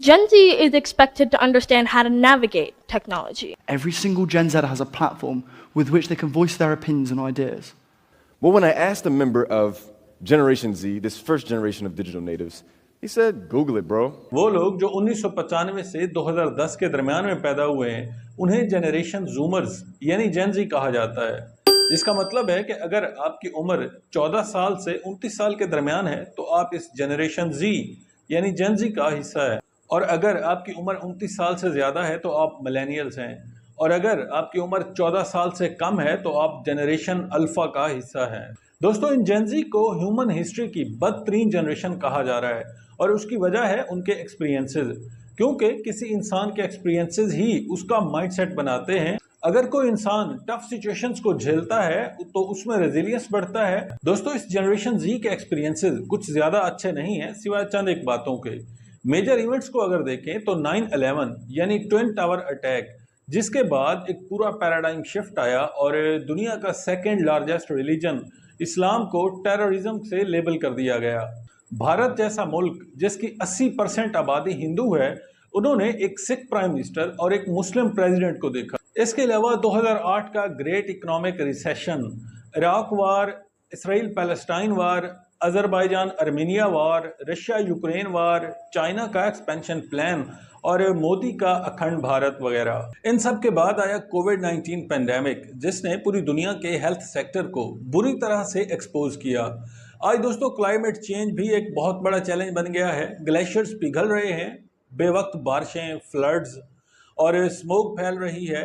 Gen Z is expected to understand how to navigate technology. Every single Gen Zer has a platform with which they can voice their opinions and ideas. Well, when I asked a member of Generation Z, this first generation of digital natives, he said, Google it, bro. वो लोग जो 1995 से 2010 के दरमियान में पैदा हुए हैं, उन्हें जनरेशन जूमर्स यानी जेन जी कहा जाता है। इसका मतलब है कि अगर आपकी उम्र 14 साल से 29 साल के दरमियान है तो आप इस जनरेशन जी यानी जेन जी का हिस्सा है, और अगर आपकी उम्र 29 साल से ज़्यादा है तो आप मिलेनियल्स हैं, और अगर आपकी उम्र 14 साल से कम है तो आप जनरेशन अल्फ़ा का हिस्सा हैं। दोस्तों, इन जेन जी को ह्यूमन हिस्ट्री की बदतरीन जनरेशन कहा जा रहा है, और उसकी वजह है उनके एक्सपीरियंसेस, क्योंकि किसी इंसान के एक्सपीरियंसेस ही उसका माइंडसेट बनाते हैं। अगर कोई इंसान टफ सिचुएशंस को झेलता है तो उसमें रेजिलियंस बढ़ता है। दोस्तों, इस जनरेशन जी के एक्सपीरियंसेस कुछ ज़्यादा अच्छे नहीं हैं सिवाय चंद एक बातों के। मेजर इवेंट्स को अगर देखें तो 9/11 यानी ट्विन टावर अटैक, जिसके बाद एक पूरा पैराडाइम शिफ्ट आया और दुनिया का सेकेंड लार्जेस्ट रिलीजन इस्लाम को टेररिज्म से लेबल कर दिया गया। भारत जैसा मुल्क जिसकी 80% आबादी हिंदू है, उन्होंने एक सिख प्राइम मिनिस्टर और एक मुस्लिम प्रेसिडेंट को देखा। इसके अलावा 2008 का ग्रेट इकोनॉमिक रिसेशन, इराक वार, इसराइल पैलेस्टाइन वार, अजरबैजान अर्मेनिया वार, रशिया यूक्रेन वार, चाइना का एक्सपेंशन प्लान और मोदी का अखंड भारत वगैरह। इन सब के बाद आया कोविड-19 पेंडेमिक, जिसने पूरी दुनिया के हेल्थ सेक्टर को बुरी तरह से एक्सपोज किया। आज दोस्तों, क्लाइमेट चेंज भी एक बहुत बड़ा चैलेंज बन गया है। ग्लेशियर्स पिघल रहे हैं, बेवक्त बारिशें, फ्लड्स और स्मोक फैल रही है,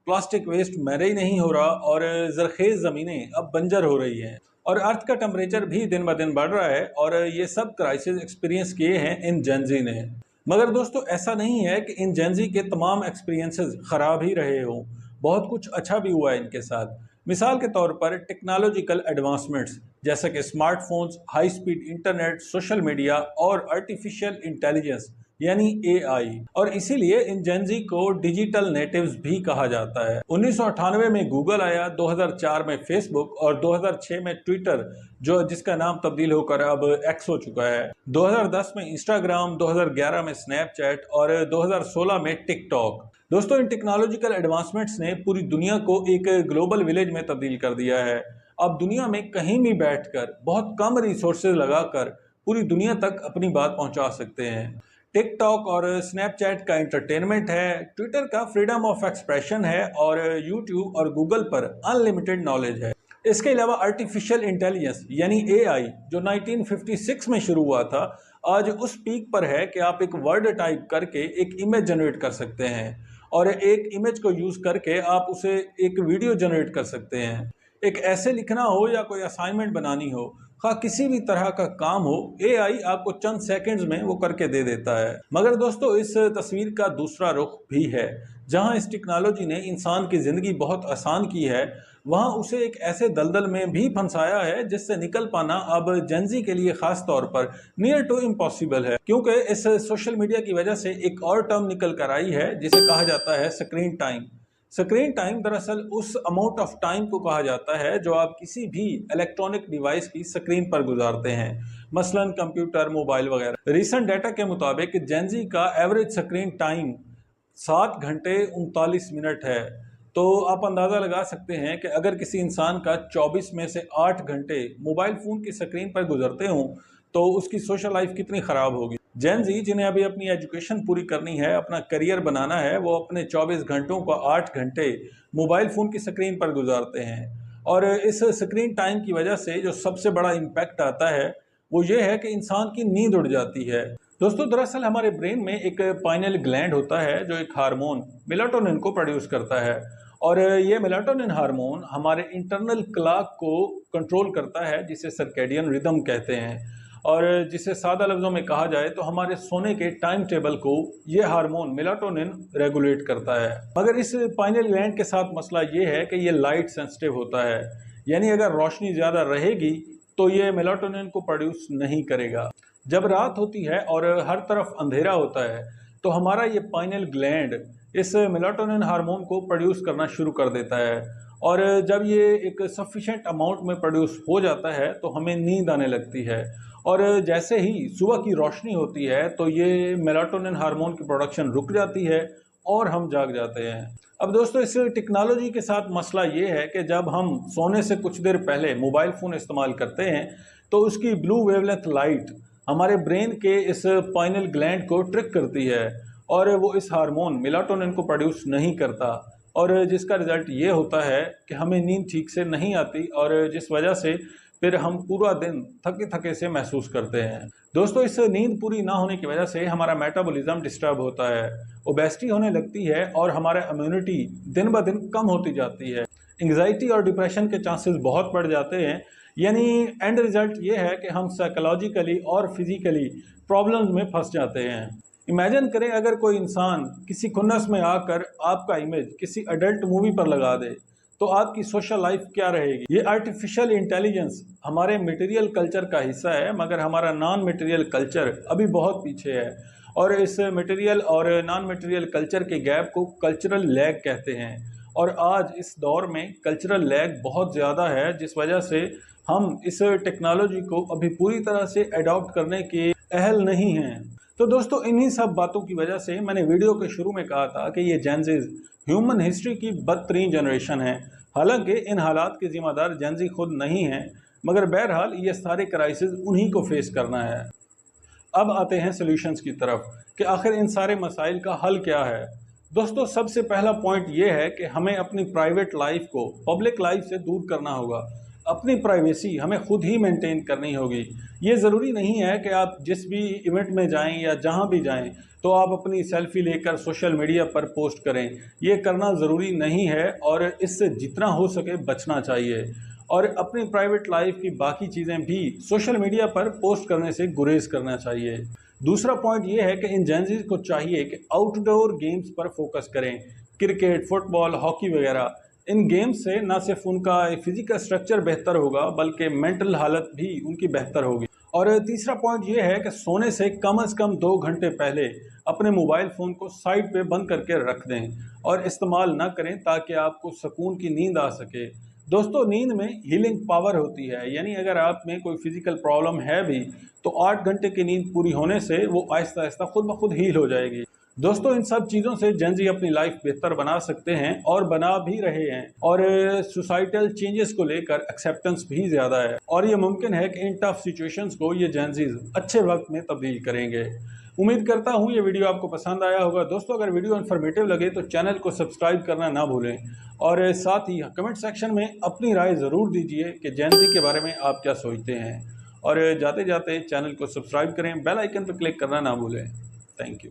प्लास्टिक वेस्ट मैनेज नहीं हो रहा और जरखेज ज़मीनें अब बंजर हो रही हैं, और अर्थ का टेम्परेचर भी दिन ब दिन बढ़ रहा है, और ये सब क्राइसिस एक्सपीरियंस किए हैं इन जेनजी ने। मगर दोस्तों, ऐसा नहीं है कि इन जेनजी के तमाम एक्सपीरियंसेस ख़राब ही रहे हों, बहुत कुछ अच्छा भी हुआ है इनके साथ। मिसाल के तौर पर टेक्नोलॉजिकल एडवांसमेंट्स जैसे कि smartphones, high speed internet, social media और आर्टिफिशियल इंटेलिजेंस यानी एआई, और इसीलिए इन जेनजी को डिजिटल नेटिव्स भी कहा जाता है। 1998 में गूगल आया, 2004 में फेसबुक और 2006 में ट्विटर, जो जिसका नाम तब्दील होकर अब एक्स हो चुका है। 2010 में इंस्टाग्राम, 2011 में स्नैपचैट और 2016 में टिकटॉक। दोस्तों, इन टेक्नोलॉजिकल एडवांसमेंट्स ने पूरी दुनिया को एक ग्लोबल विलेज में तब्दील कर दिया है। अब दुनिया में कहीं भी बैठकर बहुत कम रिसोर्सेज लगाकर पूरी दुनिया तक अपनी बात पहुंचा सकते हैं। टिकटॉक और स्नैपचैट का एंटरटेनमेंट है, ट्विटर का फ्रीडम ऑफ एक्सप्रेशन है और यूट्यूब और गूगल पर अनलिमिटेड नॉलेज है। इसके अलावा आर्टिफिशियल इंटेलिजेंस यानी एआई, जो 1956 में शुरू हुआ था, आज उस पीक पर है कि आप एक वर्ड टाइप करके एक इमेज जनरेट कर सकते हैं, और एक इमेज को यूज़ करके आप उसे एक वीडियो जनरेट कर सकते हैं। एक ऐसे लिखना हो या कोई असाइनमेंट बनानी हो, खा किसी भी तरह का काम हो, एआई आपको चंद सेकंड्स में वो करके दे देता है। मगर दोस्तों, इस तस्वीर का दूसरा रुख भी है। जहां इस टेक्नोलॉजी ने इंसान की ज़िंदगी बहुत आसान की है, वहां उसे एक ऐसे दलदल में भी फंसाया है जिससे निकल पाना अब जेनजी के लिए खास तौर पर नियर टू इम्पॉसिबल है, क्योंकि इस सोशल मीडिया की वजह से एक और टर्म निकल कर आई है जिसे कहा जाता है स्क्रीन टाइम। स्क्रीन टाइम दरअसल उस अमाउंट ऑफ टाइम को कहा जाता है जो आप किसी भी इलेक्ट्रॉनिक डिवाइस की स्क्रीन पर गुजारते हैं, मसलन कंप्यूटर, मोबाइल वगैरह। रीसेंट डाटा के मुताबिक जेनजी का एवरेज स्क्रीन टाइम 7 घंटे 39 मिनट है। तो आप अंदाज़ा लगा सकते हैं कि अगर किसी इंसान का 24 में से 8 घंटे मोबाइल फ़ोन की स्क्रीन पर गुजरते हों तो उसकी सोशल लाइफ कितनी ख़राब होगी। जेन जी, जिन्हें अभी अपनी एजुकेशन पूरी करनी है, अपना करियर बनाना है, वो अपने 24 घंटों को 8 घंटे मोबाइल फ़ोन की स्क्रीन पर गुजारते हैं, और इस स्क्रीन टाइम की वजह से जो सबसे बड़ा इम्पैक्ट आता है वो ये है कि इंसान की नींद उड़ जाती है। दोस्तों, दरअसल हमारे ब्रेन में एक पाइनियल ग्लैंड होता है जो एक हार्मोन मेलाटोनिन को प्रोड्यूस करता है, और ये मेलाटोनिन हार्मोन हमारे इंटरनल क्लॉक को कंट्रोल करता है, जिसे सर्कैडियन रिदम कहते हैं, और जिसे सादा लफ्ज़ों में कहा जाए तो हमारे सोने के टाइम टेबल को ये हार्मोन मेलाटोनिन रेगुलेट करता है। मगर इस पाइनियल ग्लैंड के साथ मसला ये है कि ये लाइट सेंसिटिव होता है, यानी अगर रोशनी ज़्यादा रहेगी तो ये मेलाटोनिन को प्रोड्यूस नहीं करेगा। जब रात होती है और हर तरफ अंधेरा होता है तो हमारा ये पाइनियल ग्लैंड इस मेलाटोनिन हार्मोन को प्रोड्यूस करना शुरू कर देता है, और जब ये एक सफिशिएंट अमाउंट में प्रोड्यूस हो जाता है तो हमें नींद आने लगती है, और जैसे ही सुबह की रोशनी होती है तो ये मेलाटोनिन हार्मोन की प्रोडक्शन रुक जाती है और हम जाग जाते हैं। अब दोस्तों, इस टेक्नोलॉजी के साथ मसला ये है कि जब हम सोने से कुछ देर पहले मोबाइल फ़ोन इस्तेमाल करते हैं तो उसकी ब्लू वेवलेंथ लाइट हमारे ब्रेन के इस पाइनल ग्लैंड को ट्रिक करती है और वो इस हार्मोन मेलाटोनिन को प्रोड्यूस नहीं करता, और जिसका रिजल्ट ये होता है कि हमें नींद ठीक से नहीं आती, और जिस वजह से फिर हम पूरा दिन थके थके से महसूस करते हैं। दोस्तों, इस नींद पूरी ना होने की वजह से हमारा मेटाबॉलिज्म डिस्टर्ब होता है, ओबेसिटी होने लगती है और हमारा इम्यूनिटी दिन ब दिन कम होती जाती है। एंग्जाइटी और डिप्रेशन के चांसेस बहुत बढ़ जाते हैं। यानी एंड रिजल्ट ये है कि हम साइकोलॉजिकली और फिजिकली प्रॉब्लम्स में फंस जाते हैं। इमेजिन करें, अगर कोई इंसान किसी खुन्नस में आकर आपका इमेज किसी अडल्ट मूवी पर लगा दे तो आपकी सोशल लाइफ क्या रहेगी। ये आर्टिफिशियल इंटेलिजेंस हमारे मटेरियल कल्चर का हिस्सा है, मगर हमारा नॉन मटेरियल कल्चर अभी बहुत पीछे है, और इस मटेरियल और नॉन मटेरियल कल्चर के गैप को कल्चरल लैग कहते हैं। और आज इस दौर में कल्चरल लैग बहुत ज़्यादा है, जिस वजह से हम इस टेक्नोलॉजी को अभी पूरी तरह से अडॉप्ट करने के अहल नहीं हैं। तो दोस्तों, इन्हीं सब बातों की वजह से मैंने वीडियो के शुरू में कहा था कि ये जेनज़ीज़ ह्यूमन हिस्ट्री की बदतरीन जनरेशन है। हालांकि इन हालात के ज़िम्मेदार जेनज़ी खुद नहीं हैं, मगर बहरहाल ये सारे क्राइसिस उन्हीं को फेस करना है। अब आते हैं सॉल्यूशंस की तरफ कि आखिर इन सारे मसाइल का हल क्या है। दोस्तों, सबसे पहला पॉइंट ये है कि हमें अपनी प्राइवेट लाइफ को पब्लिक लाइफ से दूर करना होगा। अपनी प्राइवेसी हमें खुद ही मेंटेन करनी होगी। ये ज़रूरी नहीं है कि आप जिस भी इवेंट में जाएं या जहां भी जाएं तो आप अपनी सेल्फी लेकर सोशल मीडिया पर पोस्ट करें। ये करना ज़रूरी नहीं है और इससे जितना हो सके बचना चाहिए, और अपनी प्राइवेट लाइफ की बाकी चीज़ें भी सोशल मीडिया पर पोस्ट करने से गुरेज करना चाहिए। दूसरा पॉइंट ये है कि इन जेनज़ीज़ को चाहिए कि आउटडोर गेम्स पर फोकस करें, क्रिकेट, फुटबॉल, हॉकी वगैरह। इन गेम्स से न सिर्फ उनका फिजिकल स्ट्रक्चर बेहतर होगा बल्कि मेंटल हालत भी उनकी बेहतर होगी। और तीसरा पॉइंट ये है कि सोने से कम 2 घंटे पहले अपने मोबाइल फ़ोन को साइड पे बंद करके रख दें और इस्तेमाल ना करें, ताकि आपको सुकून की नींद आ सके। दोस्तों, नींद में हीलिंग पावर होती है, यानी अगर आप में कोई फिजिकल प्रॉब्लम है भी तो 8 घंटे की नींद पूरी होने से वो आहिस्ता आहिस्ता खुद ब खुद हील हो जाएगी। दोस्तों, इन सब चीज़ों से जेनज़ी अपनी लाइफ बेहतर बना सकते हैं और बना भी रहे हैं, और सोसाइटल चेंजेस को लेकर एक्सेप्टेंस भी ज़्यादा है, और ये मुमकिन है कि इन टफ सिचुएशंस को ये जेनज़ीज़ अच्छे वक्त में तब्दील करेंगे। उम्मीद करता हूँ ये वीडियो आपको पसंद आया होगा। दोस्तों, अगर वीडियो इन्फॉर्मेटिव लगे तो चैनल को सब्सक्राइब करना ना भूलें, और साथ ही कमेंट सेक्शन में अपनी राय ज़रूर दीजिए कि जेनज़ी के बारे में आप क्या सोचते हैं, और जाते जाते चैनल को सब्सक्राइब करें, बेल आइकन पर क्लिक करना ना भूलें। Thank you.